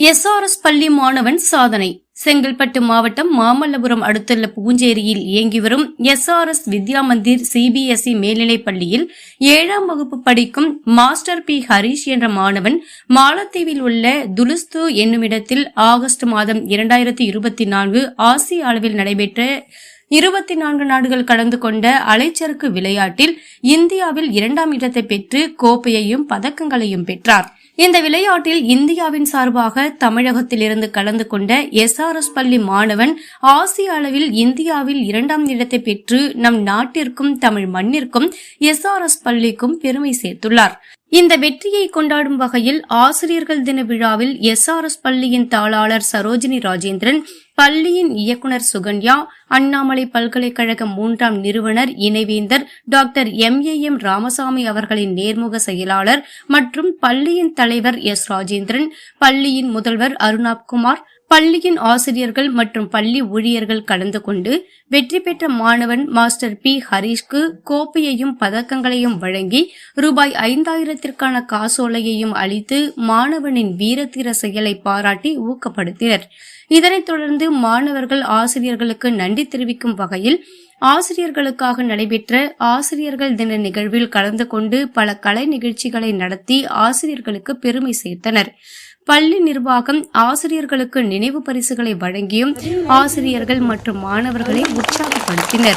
SRS பள்ளி மாணவன் சாதனை. செங்கல்பட்டு மாவட்டம் மாமல்லபுரம் அடுத்துள்ள பூஞ்சேரியில் இயங்கி வரும் எஸ்ஆர்எஸ் வித்யா மந்திர் சிபிஎஸ்இ மேல்நிலைப் பள்ளியில் 7ஆம் வகுப்பு படிக்கும் மாஸ்டர் பி ஹரீஷ் என்ற மாணவன் மாலத்தீவில் உள்ள துலுஸ்து என்னுமிடத்தில் ஆகஸ்ட் மாதம் 2024 ஆசிய அளவில் நடைபெற்ற 24 நாடுகள் கலந்து கொண்ட அலைச்சறுக்கு விளையாட்டில் இந்தியாவில் 2ஆம் இடத்தை பெற்று கோப்பையையும் பதக்கங்களையும் பெற்றார். இந்த விளையாட்டில் இந்தியாவின் சார்பாக தமிழகத்திலிருந்து கலந்து கொண்ட எஸ்ஆர்எஸ் பள்ளி மாணவன் ஆசிய அளவில் இந்தியாவில் 2ஆம் இடத்தை பெற்று நம் நாட்டிற்கும் தமிழ் மண்ணிற்கும் எஸ்ஆர்எஸ் பள்ளிக்கும் பெருமை சேர்த்துள்ளார். இந்த வெற்றியை கொண்டாடும் வகையில் ஆசிரியர்கள் தின விழாவில் எஸ்ஆர்எஸ் பள்ளியின் தாளாளர் சரோஜினி ராஜேந்திரன், பள்ளியின் இயக்குநர் சுகன்யா, அண்ணாமலை பல்கலைக்கழக 3ஆம் நிறுவனர் இணைவேந்தர் டாக்டர் MAM ராமசாமி அவர்களின் நேர்முக செயலாளர் மற்றும் பள்ளியின் தலைவர் S ராஜேந்திரன், பள்ளியின் முதல்வர் அருணாப்குமார், பள்ளியின் ஆசிரியர்கள் மற்றும் பள்ளி ஊழியர்கள் கலந்து கொண்டு வெற்றி பெற்ற மாணவன் மாஸ்டர் பி ஹரீஷ்க்கு கோப்பையையும் பதக்கங்களையும் வழங்கி ரூபாய் 5000ற்கான காசோலையையும் அளித்து மாணவனின் வீரதீர செயலை பாராட்டி ஊக்கப்படுத்தினர். இதனைத் தொடர்ந்து மாணவர்கள் ஆசிரியர்களுக்கு நன்றி தெரிவிக்கும் வகையில் ஆசிரியர்களுக்காக நடைபெற்ற ஆசிரியர்கள் தின நிகழ்வில் கலந்து கொண்டு பல கலை நிகழ்ச்சிகளை நடத்தி ஆசிரியர்களுக்கு பெருமை சேர்த்தனர். பள்ளி நிர்வாகம் ஆசிரியர்களுக்கு நினைவு பரிசுகளை வழங்கியும் ஆசிரியர்கள் மற்றும் மாணவர்களை உற்சாகப்படுத்தினர்.